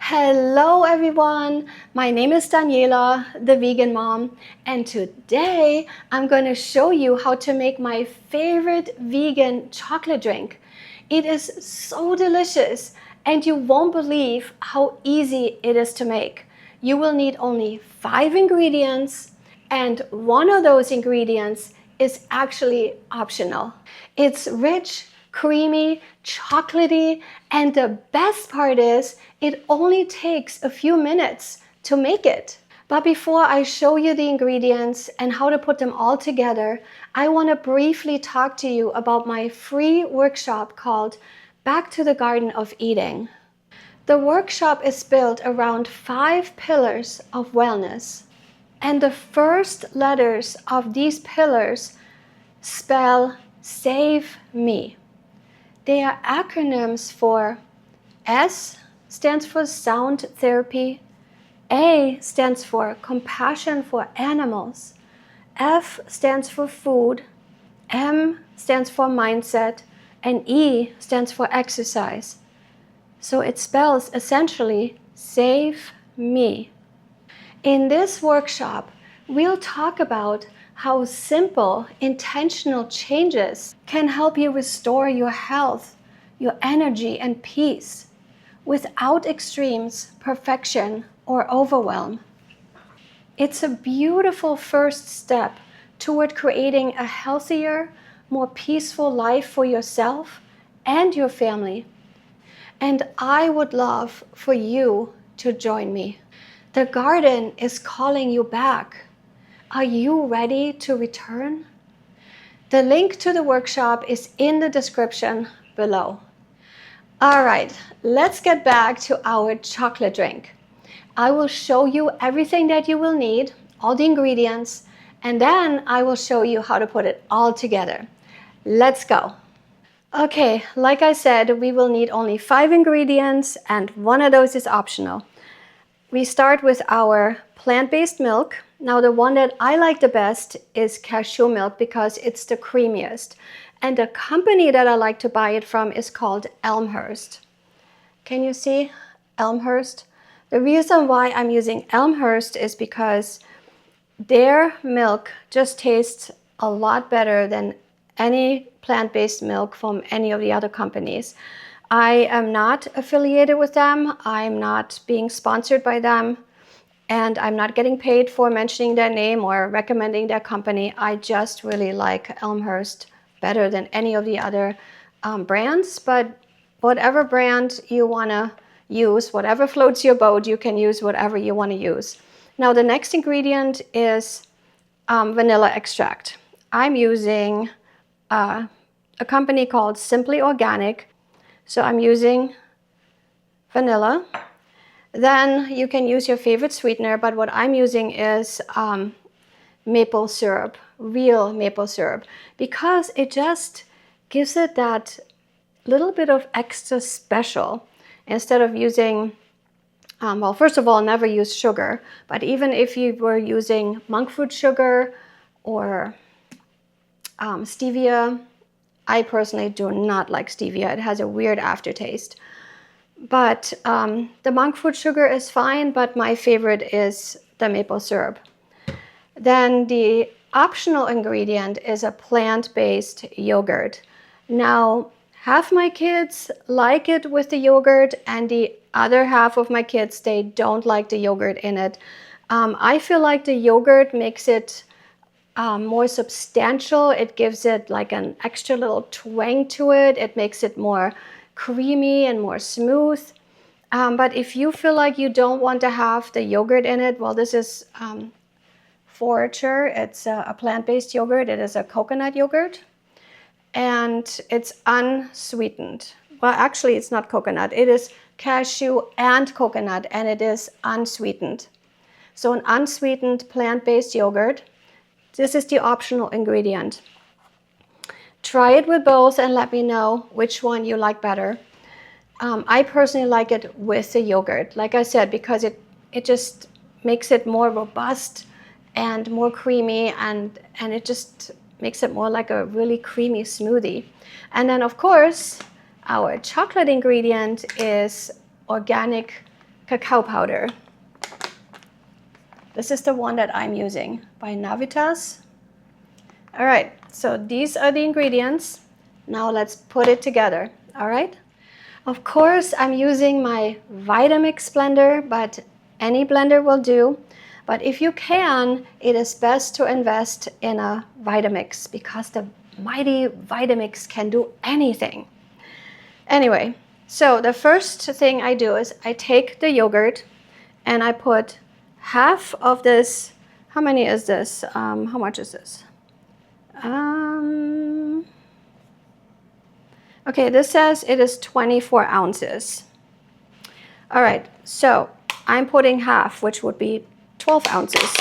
Hello everyone, my name is Daniela, the vegan mom, and today I'm going to show you how to make my favorite vegan chocolate drink. It is so delicious and you won't believe how easy it is to make. You will need only 5 ingredients and one of those ingredients is actually optional. It's rich, creamy, chocolatey, and the best part is it only takes a few minutes to make it. But before I show you the ingredients and how to put them all together, I want to briefly talk to you about my free workshop called Back to the Garden of Eating. The workshop is built around 5 pillars of wellness. And the first letters of these pillars spell Save Me. They are acronyms for S stands for sound therapy, A stands for compassion for animals, F stands for food, M stands for mindset, and E stands for exercise. So it spells essentially Save Me. In this workshop, we'll talk about how simple, intentional changes can help you restore your health, your energy, and peace without extremes, perfection, or overwhelm. It's a beautiful first step toward creating a healthier, more peaceful life for yourself and your family. And I would love for you to join me. The garden is calling you back. Are you ready to return? The link to the workshop is in the description below. All right, let's get back to our chocolate drink. I will show you everything that you will need, all the ingredients, and then I will show you how to put it all together. Let's go. Okay, like I said, we will need only 5 ingredients and one of those is optional. We start with our plant-based milk. Now the one that I like the best is cashew milk because it's the creamiest. And the company that I like to buy it from is called Elmhurst. Can you see Elmhurst? The reason why I'm using Elmhurst is because their milk just tastes a lot better than any plant-based milk from any of the other companies. I am not affiliated with them. I'm not being sponsored by them. And I'm not getting paid for mentioning their name or recommending their company. I just really like Elmhurst better than any of the other brands. But whatever brand you want to use, whatever floats your boat, you can use whatever you want to use. Now the next ingredient is vanilla extract. I'm using a company called Simply Organic. So I'm using vanilla. Then you can use your favorite sweetener, but what I'm using is maple syrup, real maple syrup, because it just gives it that little bit of extra special. Instead of using, well, first of all, never use sugar, but even if you were using monk fruit sugar or stevia, I personally do not like stevia. It has a weird aftertaste. But the monk fruit sugar is fine, but my favorite is the maple syrup. Then the optional ingredient is a plant-based yogurt. Now, half my kids like it with the yogurt, and the other half of my kids, they don't like the yogurt in it. I feel like the yogurt makes it more substantial. It gives it like an extra little twang to it. It makes it more creamy and more smooth. But if you feel like you don't want to have the yogurt in it, well, this is Forager. It's a plant-based yogurt. It is a coconut yogurt. And it's unsweetened. Well, actually, it's not coconut. It is cashew and coconut, and it is unsweetened. So an unsweetened plant-based yogurt. This is the optional ingredient. Try it with both and let me know which one you like better. I personally like it with the yogurt, like I said, because it just makes it more robust and more creamy, and it just makes it more like a really creamy smoothie. And then, of course, our chocolate ingredient is organic cacao powder. This is the one that I'm using by Navitas. All right, so these are the ingredients. Now let's put it together, all right? Of course, I'm using my Vitamix blender, but any blender will do. But if you can, it is best to invest in a Vitamix because the mighty Vitamix can do anything. Anyway, so the first thing I do is I take the yogurt and I put half of this. How many is this? How much is this? Okay, this says it is 24 ounces. All right, so I'm putting half, which would be 12 ounces.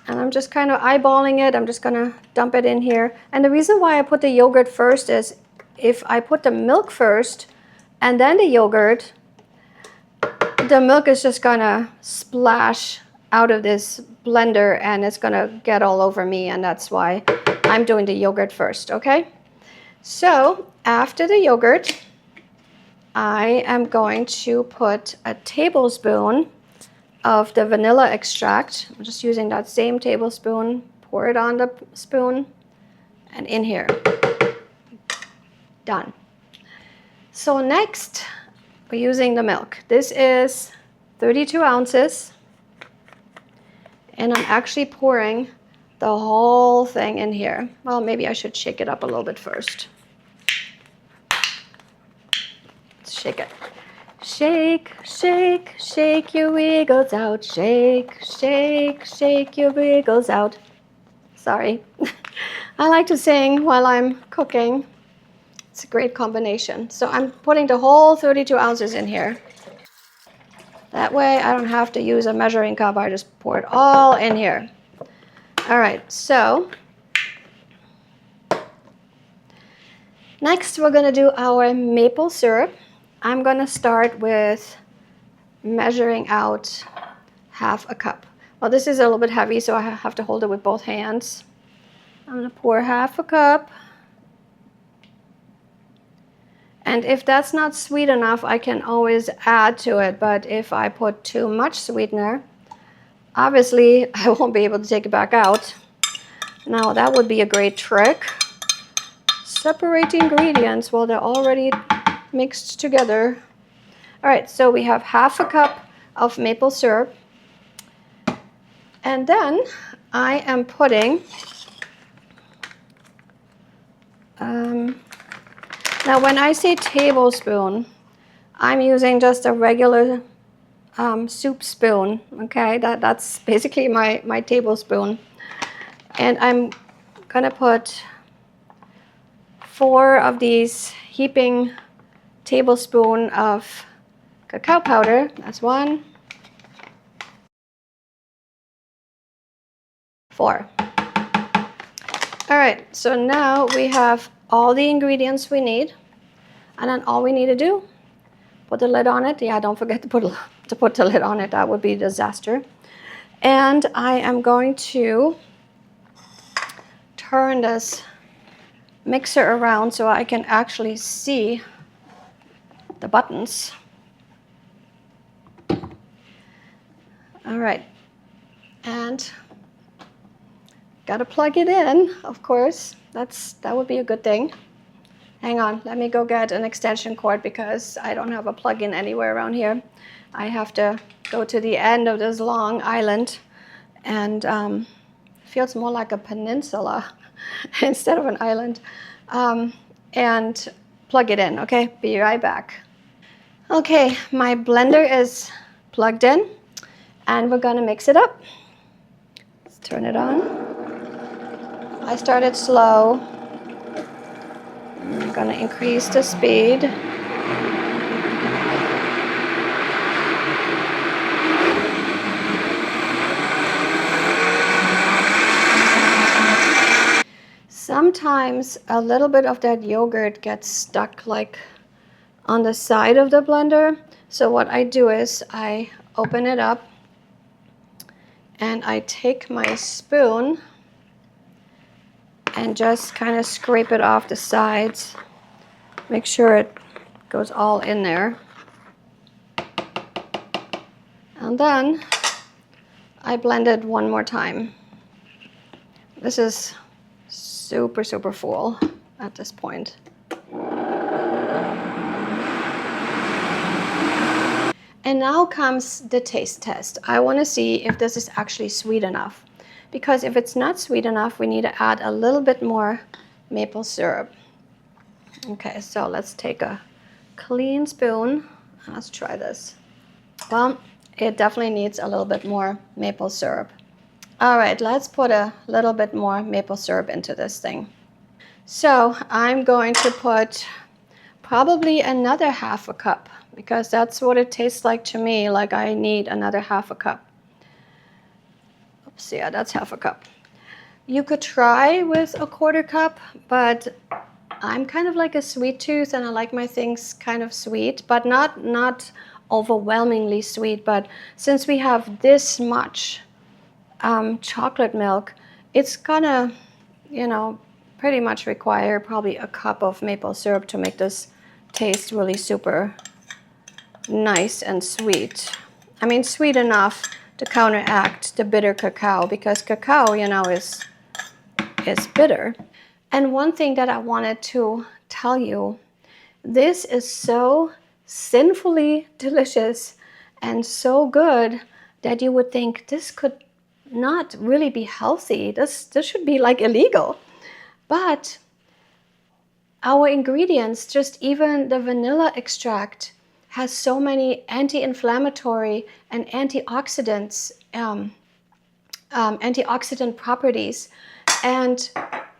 And I'm just kind of eyeballing it. I'm just gonna dump it in here. And the reason why I put the yogurt first is if I put the milk first and then the yogurt, the milk is just gonna splash out of this blender and it's gonna get all over me, and that's why I'm doing the yogurt first, okay? So after the yogurt, I am going to put a tablespoon of the vanilla extract. I'm just using that same tablespoon, pour it on the spoon and in here. Done. So next, we're using the milk. This is 32 ounces. And I'm actually pouring the whole thing in here. Well, maybe I should shake it up a little bit first. Let's shake it. Shake, shake, shake your wiggles out. Shake, shake, shake your wiggles out. Sorry. I like to sing while I'm cooking. It's a great combination. So I'm putting the whole 32 ounces in here. That way I don't have to use a measuring cup. I just pour it all in here. All right, so next we're gonna do our maple syrup. I'm gonna start with measuring out half a cup. Well, this is a little bit heavy, so I have to hold it with both hands. I'm gonna pour half a cup. And if that's not sweet enough, I can always add to it. But if I put too much sweetener, obviously I won't be able to take it back out. Now that would be a great trick. Separate the ingredients while they're already mixed together. All right, so we have half a cup of maple syrup. And then I am putting now, when I say tablespoon, I'm using just a regular soup spoon, okay? That's basically my tablespoon. And I'm gonna put 4 of these heaping tablespoon of cacao powder. That's 1, 4. All right, so now we have all the ingredients we need, and then all we need to do, put the lid on it. Yeah, don't forget to put the lid on it. That would be a disaster. And I am going to turn this mixer around so I can actually see the buttons. All right, and gotta plug it in, of course. That would be a good thing. Hang on, let me go get an extension cord because I don't have a plug-in anywhere around here. I have to go to the end of this long island, and it feels more like a peninsula instead of an island. And plug it in, okay? Be right back. Okay, my blender is plugged in, and we're gonna mix it up. Let's turn it on. I started slow. I'm going to increase the speed. Sometimes a little bit of that yogurt gets stuck like on the side of the blender. So what I do is I open it up and I take my spoon and just kind of scrape it off the sides. Make sure it goes all in there. And then I blend it one more time. This is super, super full at this point. And now comes the taste test. I want to see if this is actually sweet enough. Because if it's not sweet enough, we need to add a little bit more maple syrup. Okay, so let's take a clean spoon. Let's try this. Well, it definitely needs a little bit more maple syrup. All right, let's put a little bit more maple syrup into this thing. So I'm going to put probably another half a cup, because that's what it tastes like to me, like I need another half a cup. Oops, yeah, that's half a cup. You could try with a quarter cup, but I'm kind of like a sweet tooth and I like my things kind of sweet, but not overwhelmingly sweet. But since we have this much chocolate milk, it's gonna, pretty much require probably a cup of maple syrup to make this taste really super nice and sweet. I mean, sweet enough to counteract the bitter cacao, because cacao, is bitter. And one thing that I wanted to tell you, this is so sinfully delicious and so good that you would think this could not really be healthy. This should be like illegal. But our ingredients, just even the vanilla extract, has so many anti-inflammatory and antioxidant properties, and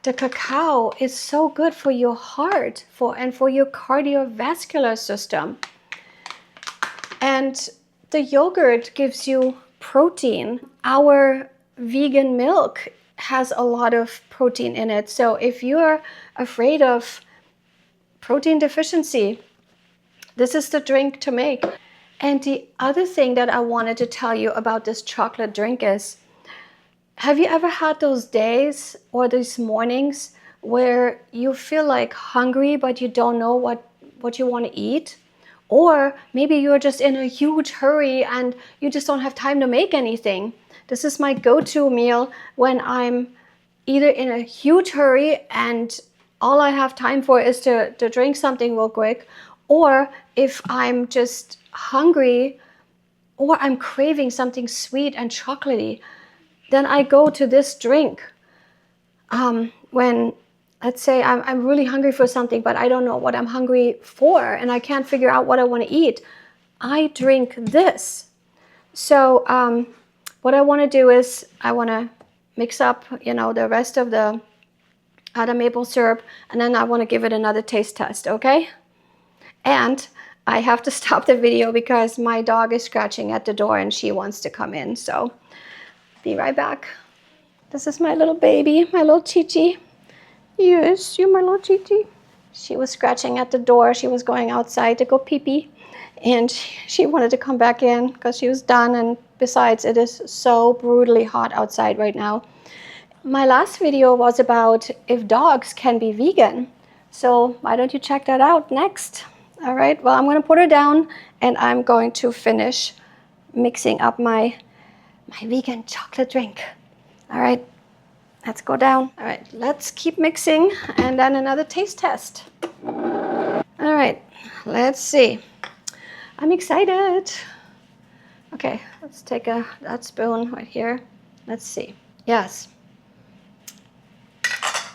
the cacao is so good for your heart and for your cardiovascular system. And the yogurt gives you protein. Our vegan milk has a lot of protein in it. So if you're afraid of protein deficiency, this is the drink to make. And the other thing that I wanted to tell you about this chocolate drink is, have you ever had those days or these mornings where you feel like hungry but you don't know what you want to eat? Or maybe you're just in a huge hurry and you just don't have time to make anything. This is my go-to meal when I'm either in a huge hurry and all I have time for is to drink something real quick, or if I'm just hungry or I'm craving something sweet and chocolatey, then I go to this drink. When, let's say, I'm really hungry for something, but I don't know what I'm hungry for and I can't figure out what I want to eat, I drink this. So what I want to do is I want to mix up, the rest of the maple syrup, and then I want to give it another taste test, okay? And I have to stop the video because my dog is scratching at the door and she wants to come in. So be right back. This is my little baby, my little Chichi. Yes, you're my little Chichi. She was scratching at the door. She was going outside to go pee-pee. And she wanted to come back in because she was done. And besides, it is so brutally hot outside right now. My last video was about if dogs can be vegan. So why don't you check that out next? All right, well, I'm going to put her down and I'm going to finish mixing up my vegan chocolate drink. All right, let's go down. All right, let's keep mixing and then another taste test. All right, let's see. I'm excited. Okay, let's take that spoon right here. Let's see. Yes.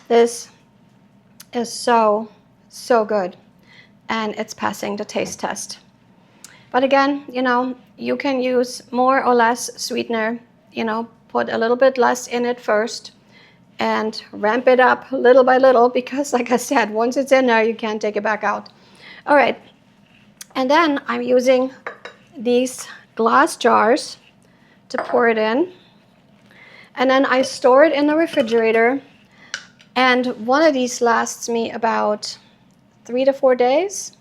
This is so good. And it's passing the taste test. But again, you can use more or less sweetener, put a little bit less in it first and ramp it up little by little, because like I said, once it's in there, you can't take it back out. All right, and then I'm using these glass jars to pour it in. And then I store it in the refrigerator. And one of these lasts me about 3 to 4 days.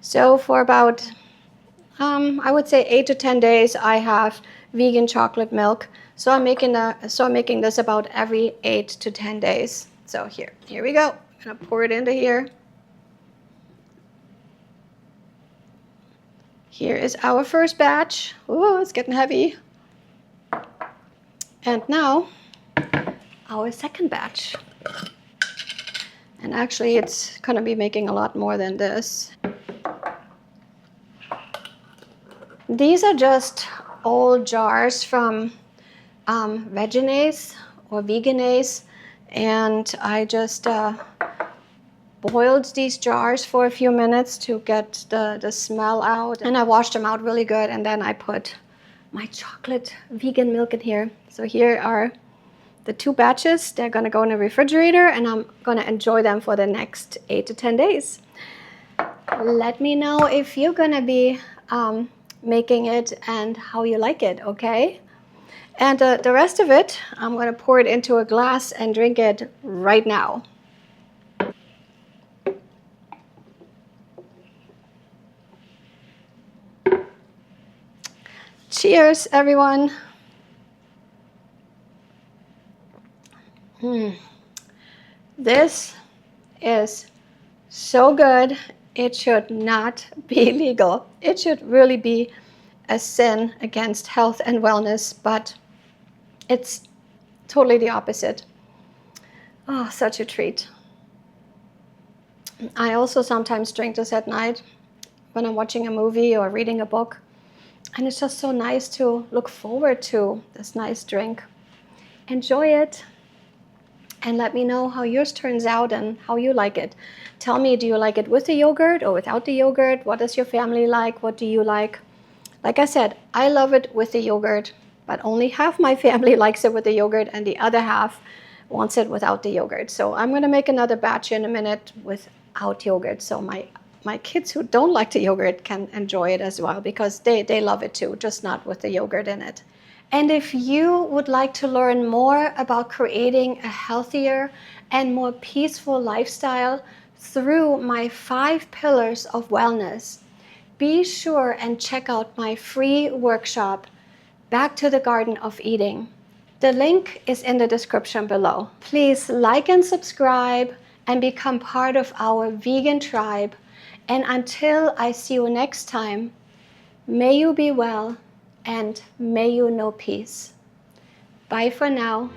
So for about, I would say 8 to 10 days, I have vegan chocolate milk. So I'm making this about every 8 to 10 days. So here we go. I'm gonna pour it into here. Here is our first batch. Oh, it's getting heavy. And now our second batch. And actually it's gonna be making a lot more than this. These are just old jars from Veganace or Veganase, and I just boiled these jars for a few minutes to get the smell out, and I washed them out really good, and then I put my chocolate vegan milk in here. So here are the 2 batches. They're gonna go in the refrigerator, and I'm gonna enjoy them for the next 8 to 10 days. Let me know if you're gonna be making it and how you like it, okay? And the rest of it, I'm gonna pour it into a glass and drink it right now. Cheers, everyone. This is so good. It should not be legal. It should really be a sin against health and wellness, but it's totally the opposite. Oh, such a treat. I also sometimes drink this at night when I'm watching a movie or reading a book. And it's just so nice to look forward to this nice drink. Enjoy it. And let me know how yours turns out and how you like it. Tell me, do you like it with the yogurt or without the yogurt? What does your family like? What do you like? Like I said, I love it with the yogurt, but only half my family likes it with the yogurt and the other half wants it without the yogurt. So I'm going to make another batch in a minute without yogurt. So my kids who don't like the yogurt can enjoy it as well, because they love it too, just not with the yogurt in it. And if you would like to learn more about creating a healthier and more peaceful lifestyle through my 5 pillars of wellness, be sure and check out my free workshop, Back to the Garden of Eating. The link is in the description below. Please like and subscribe and become part of our vegan tribe. And until I see you next time, may you be well and may you know peace. Bye for now.